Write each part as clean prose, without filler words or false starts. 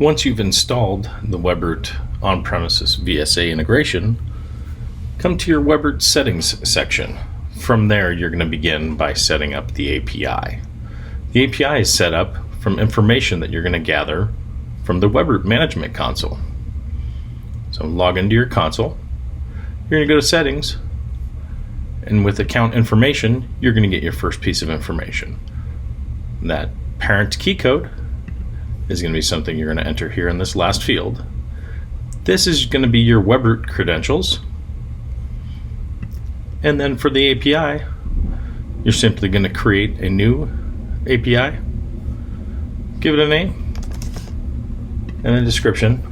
Once you've installed the Webroot on-premises VSA integration, come to your Webroot settings section. From there, you're going to begin by setting up the API. The API is set up from information that you're going to gather from the Webroot Management Console. So log into your console. You're going to go to Settings, and with account information, you're going to get your first piece of information. That parent key code is going to be something you're going to enter here in this last field. This is going to be your Webroot credentials. And then for the API, you're simply going to create a new API, give it a name and a description,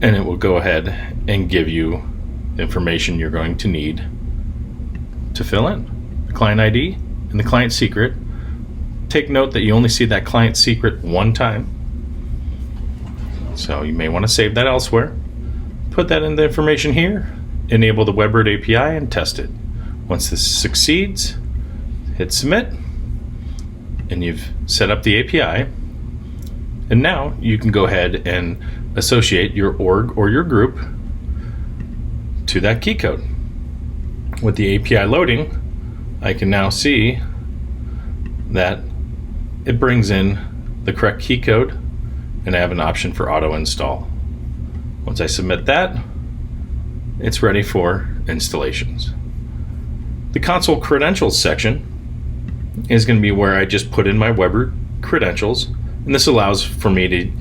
and it will go ahead and give you the information you're going to need to fill in. The client ID and the client secret. Take note that you only see that client secret one time, so you may want to save that elsewhere. Put that in the information here, enable the Webroot API, and test it. Once this succeeds, hit submit, and you've set up the API. And now you can go ahead and associate your org or your group to that key code. With the API loading, I can now see that it brings in the correct key code, and I have an option for auto install. Once I submit that, it's ready for installations. The console credentials section is going to be where I just put in my Webroot credentials, and this allows for me to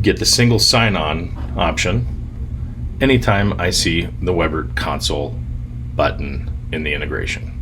get the single sign-on option anytime I see the Webroot console button in the integration.